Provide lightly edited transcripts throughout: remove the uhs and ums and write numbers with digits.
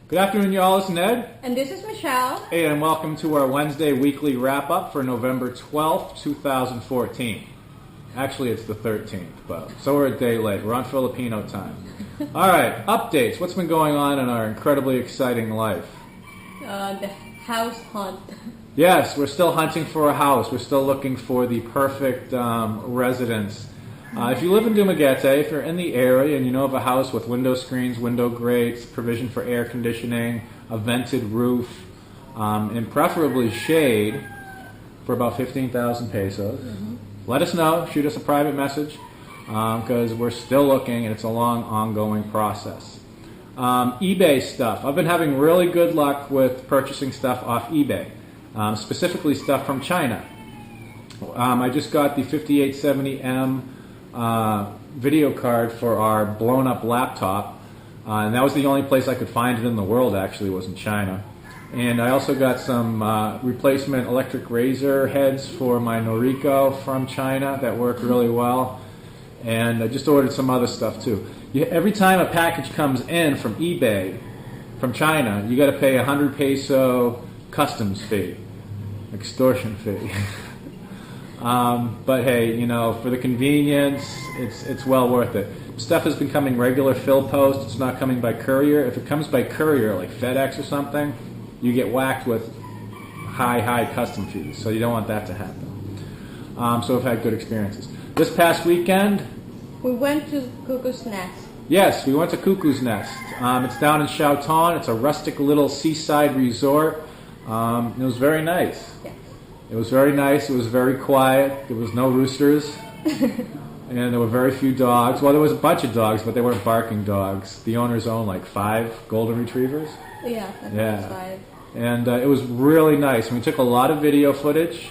Good afternoon, y'all. It's Ned. And this is Michelle. Hey, and welcome to our Wednesday weekly wrap-up for November 12th, 2014. Actually, it's the 13th, but so we're a day late. We're on Filipino time. All right, updates. What's been going on in our incredibly exciting life? The house hunt. Yes, we're still hunting for a house. We're still looking for the perfect residence. If you live in Dumaguete, if you're in the area and you know of a house with window screens, window grates, provision for air conditioning, a vented roof, and preferably shade for about 15,000 pesos, let us know. Shoot us a private message because we're still looking and it's a long, ongoing process. eBay stuff. I've been having really good luck with purchasing stuff off eBay, specifically stuff from China. I just got the 5870M video card for our blown up laptop, and that was the only place I could find it in the world. Actually, was in China. And I also got some replacement electric razor heads for my Noriko from China that work really well. And I just ordered some other stuff too. Every time a package comes in from eBay from China, you got to pay 100 peso customs fee, extortion fee. But hey, you know, for the convenience, it's well worth it. Stuff has been coming regular fill post. It's not coming by courier. If it comes by courier, like FedEx or something, you get whacked with high custom fees. So you don't want that to happen. So I've had good experiences. This past weekend, we went to Cuckoo's Nest. Yes, we went to Cuckoo's Nest. It's down in Xiaotan. It's a rustic little seaside resort. It was very nice. Yes. It was very nice. It was very quiet. There was no roosters. And there were very few dogs. Well, there was a bunch of dogs, but they weren't barking dogs. The owners own like 5 golden retrievers. Yeah, I think it's 5. And it was really nice. We took a lot of video footage.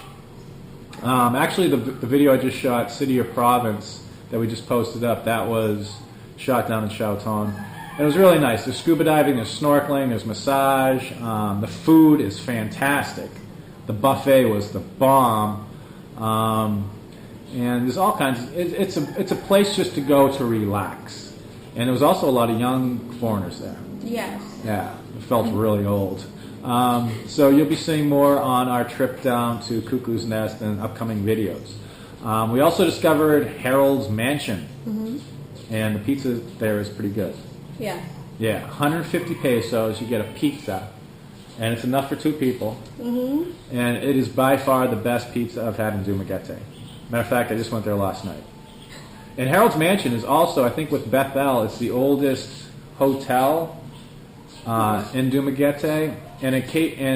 Actually, the video I just shot, City or Province, that we just posted up, that was shot down in Xiaotan. And it was really nice. There's scuba diving, there's snorkeling, there's massage. The food is fantastic. The buffet was the bomb, and there's all kinds. It's a place just to go to relax, and there was also a lot of young foreigners there. Yes. Yeah, it felt really old. So you'll be seeing more on our trip down to Cuckoo's Nest and upcoming videos. We also discovered Harold's Mansion, and the pizza there is pretty good. Yeah. Yeah, 150 pesos, you get a pizza. And it's enough for 2 people. And it is by far the best pizza I've had in Dumaguete. Matter of fact, I just went there last night. And Harold's Mansion is also, I think with Bethel, it's the oldest hotel in Dumaguete. And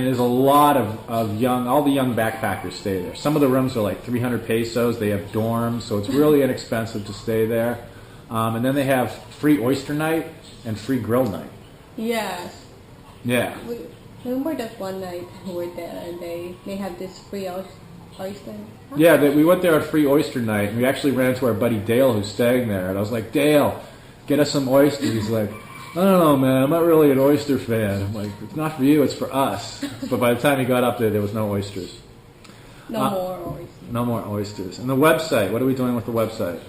there's a lot of young, all the young backpackers stay there. Some of the rooms are like 300 pesos. They have dorms, so it's really inexpensive to stay there. And then they have free oyster night and free grill night. Yes. Yeah. Remember that one night we were there and they had this free oyster? Huh? Yeah, we went there on free oyster night, and we actually ran into our buddy Dale who's staying there. And I was like, Dale, get us some oysters. He's like, I don't know, man, I'm not really an oyster fan. I'm like, it's not for you, it's for us. But by the time he got up there was no oysters. No more oysters. No more oysters. And the website, what are we doing with the website?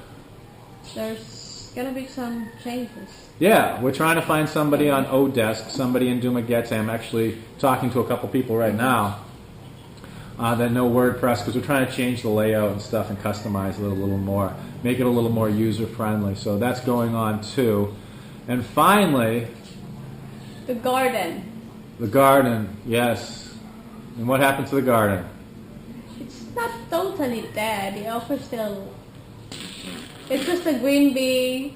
There's going to be some changes. Yeah, we're trying to find somebody on Odesk, somebody in Dumaguete. I'm actually talking to a couple people right now that know WordPress because we're trying to change the layout and stuff and customize it a little more, make it a little more user-friendly. So that's going on too. And finally... The garden. The garden, yes. And what happened to the garden? It's not totally dead. The offer still... It's just a green bean,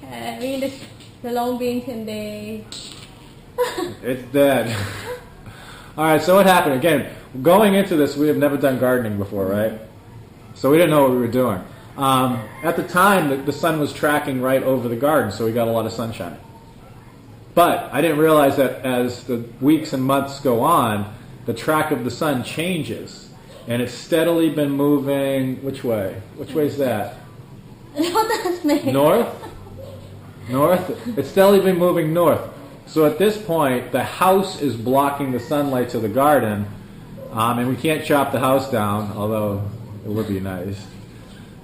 the long beans and the... It's dead. All right, so what happened? Again, going into this, we have never done gardening before, right? So we didn't know what we were doing. At the time, the sun was tracking right over the garden, so we got a lot of sunshine. But I didn't realize that as the weeks and months go on, the track of the sun changes. And it's steadily been moving... Which way? Which way is that? What does that mean? North? North? It's steadily been moving north. So at this point, the house is blocking the sunlight to the garden, and we can't chop the house down, although it would be nice.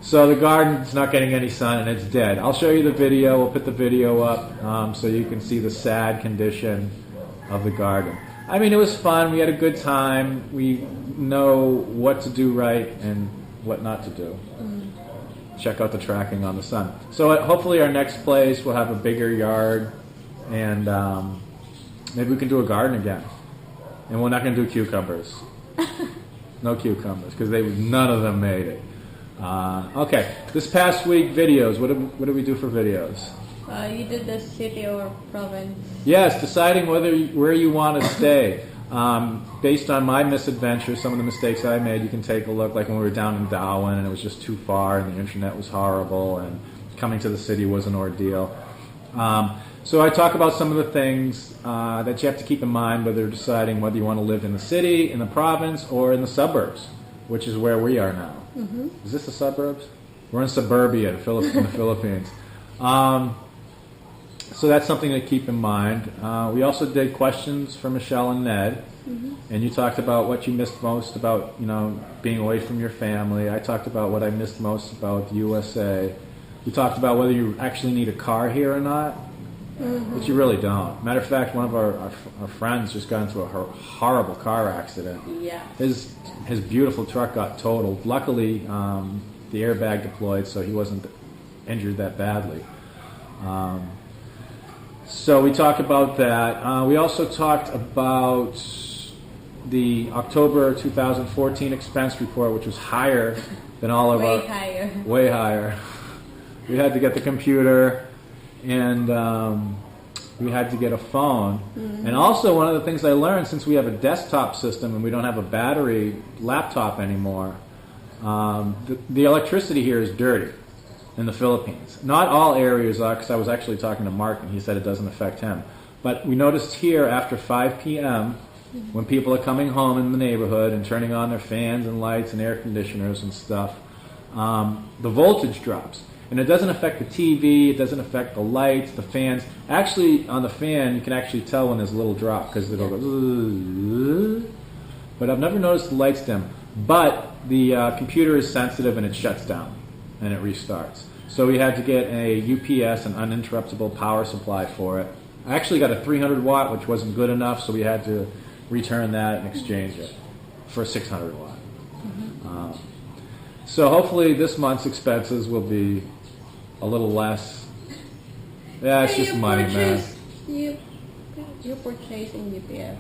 So the garden's not getting any sun and it's dead. I'll show you the video. We'll put the video up so you can see the sad condition of the garden. I mean, it was fun. We had a good time. We know what to do right and what not to do. Check out the tracking on the sun. So hopefully our next place will have a bigger yard, and maybe we can do a garden again. And we're not going to do cucumbers. No cucumbers, because none of them made it. Okay, this past week, videos. What did we do for videos? You did the city or province. Yes, deciding where you want to stay. Based on my misadventures, some of the mistakes I made, you can take a look. Like when we were down in Darwin and it was just too far and the internet was horrible and coming to the city was an ordeal. So I talk about some of the things that you have to keep in mind whether you're deciding whether you want to live in the city, in the province, or in the suburbs, which is where we are now. Mm-hmm. Is this the suburbs? We're in suburbia in the Philippines. So that's something to keep in mind. We also did questions for Michelle and Ned, and you talked about what you missed most about, being away from your family. I talked about what I missed most about the USA. We talked about whether you actually need a car here or not, which you really don't. Matter of fact, one of our friends just got into a horrible car accident. Yeah. His beautiful truck got totaled. Luckily, the airbag deployed, so he wasn't injured that badly. So we talked about that. We also talked about the October 2014 expense report, which was higher than all of our... Way higher. We had to get the computer, and we had to get a phone. Mm-hmm. And also one of the things I learned, since we have a desktop system and we don't have a battery laptop anymore, the electricity here is dirty in the Philippines. Not all areas are, because I was actually talking to Mark and he said it doesn't affect him. But we noticed here after 5 p.m., when people are coming home in the neighborhood and turning on their fans and lights and air conditioners and stuff, the voltage drops. And it doesn't affect the TV, it doesn't affect the lights, the fans. Actually, on the fan, you can actually tell when there's a little drop, because it'll go... But I've never noticed the lights dim. But the computer is sensitive and it shuts down and it restarts. So we had to get a UPS, an uninterruptible power supply for it. I actually got a 300 watt, which wasn't good enough, so we had to return that and exchange it for a 600 watt. Mm-hmm. So hopefully this month's expenses will be a little less. Yeah, it's just money, man. You're purchasing UPS.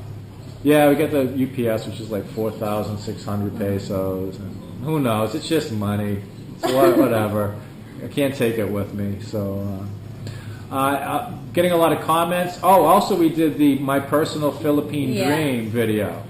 Yeah, we get the UPS, which is like 4,600 pesos. And who knows? It's just money. It's whatever. I can't take it with me. So, getting a lot of comments. Oh, also we did my personal Philippine Dream video.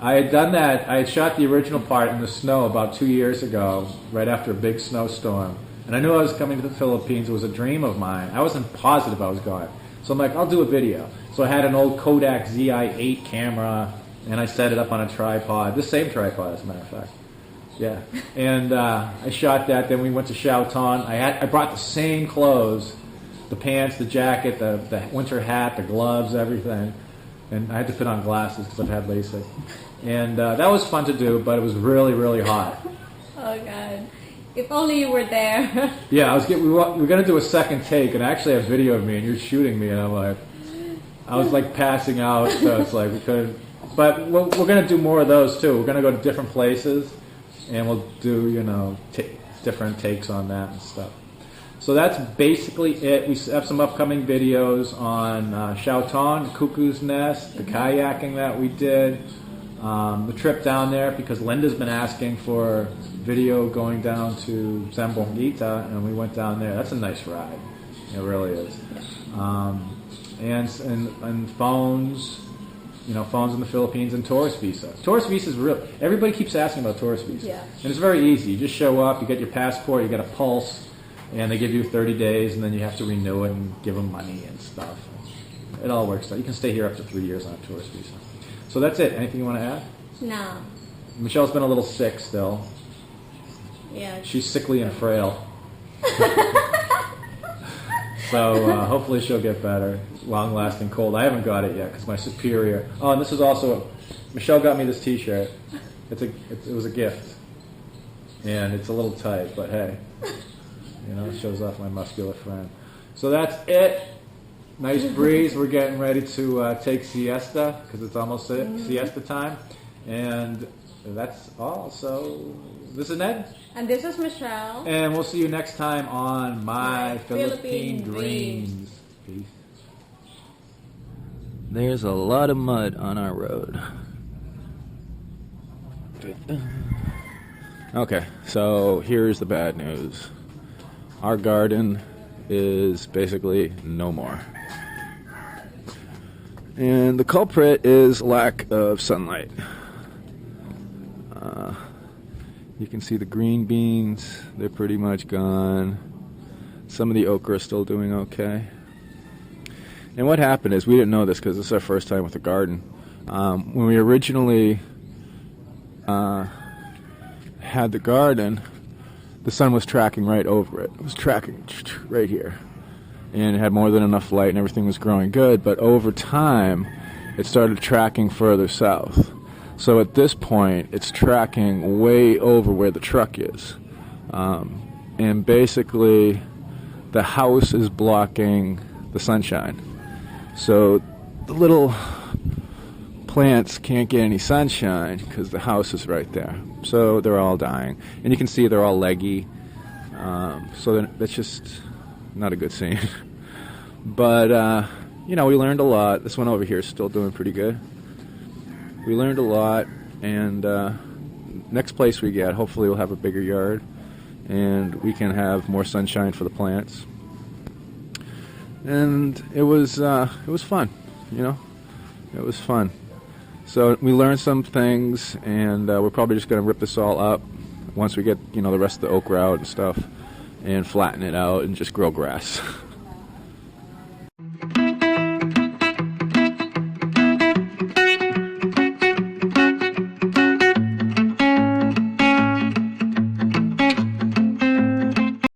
I had done that. I had shot the original part in the snow about 2 years ago, right after a big snowstorm. And I knew I was coming to the Philippines. It was a dream of mine. I wasn't positive I was going. So I'm like, I'll do a video. So I had an old Kodak ZI-8 camera, and I set it up on a tripod. The same tripod, as a matter of fact. Yeah. And I shot that. Then we went to Xiaotan. I brought the same clothes, the pants, the jacket, the winter hat, the gloves, everything. And I had to put on glasses because I've had LASIK. And that was fun to do, but it was really, really hot. Oh, God. If only you were there. Yeah, we were going to do a second take, and I actually have video of me, and you're shooting me, and I was like passing out, so it's like we couldn't. But we're going to do more of those, too. We're going to go to different places, and we'll do, different takes on that and stuff. So that's basically it. We have some upcoming videos on Xiaotan, the Cuckoo's Nest, the kayaking that we did, the trip down there, because Linda's been asking for video going down to Zambongita, and we went down there. That's a nice ride. It really is. And phones, phones in the Philippines, and tourist visa. Tourist visa is real. Everybody keeps asking about tourist visa. Yeah. And it's very easy. You just show up, you get your passport, you get a pulse, and they give you 30 days, and then you have to renew it and give them money and stuff. It all works out. You can stay here up to 3 years on a tourist visa. So that's it. Anything you want to add? No. Michelle's been a little sick still. Yeah. She's sickly and frail. So hopefully she'll get better. Long-lasting cold. I haven't got it yet because my superior... Oh, and this is also... Michelle got me this T-shirt. It was a gift. And it's a little tight, but hey. It shows off my muscular frame. So that's it. Nice breeze. We're getting ready to take siesta because it's almost siesta time. And that's all. So this is Ned. And this is Michelle. And we'll see you next time on My Philippine Dreams. Peace. There's a lot of mud on our road. Okay, so here's the bad news. Our garden is basically no more. And the culprit is lack of sunlight. You can see the green beans, they're pretty much gone. Some of the okra are still doing okay. And what happened is, we didn't know this because this is our first time with the garden. When we originally had the garden, the sun was tracking right over it. It was tracking right here. And it had more than enough light and everything was growing good, but over time it started tracking further south. So at this point it's tracking way over where the truck is. And basically the house is blocking the sunshine. So the little plants can't get any sunshine because the house is right there. So they're all dying. And you can see they're all leggy. So that's just not a good scene. But, we learned a lot. This one over here is still doing pretty good. We learned a lot. And next place we get, hopefully we'll have a bigger yard. And we can have more sunshine for the plants. And it was fun, It was fun. So we learned some things, and we're probably just going to rip this all up once we get, the rest of the okra out and stuff, and flatten it out and just grow grass.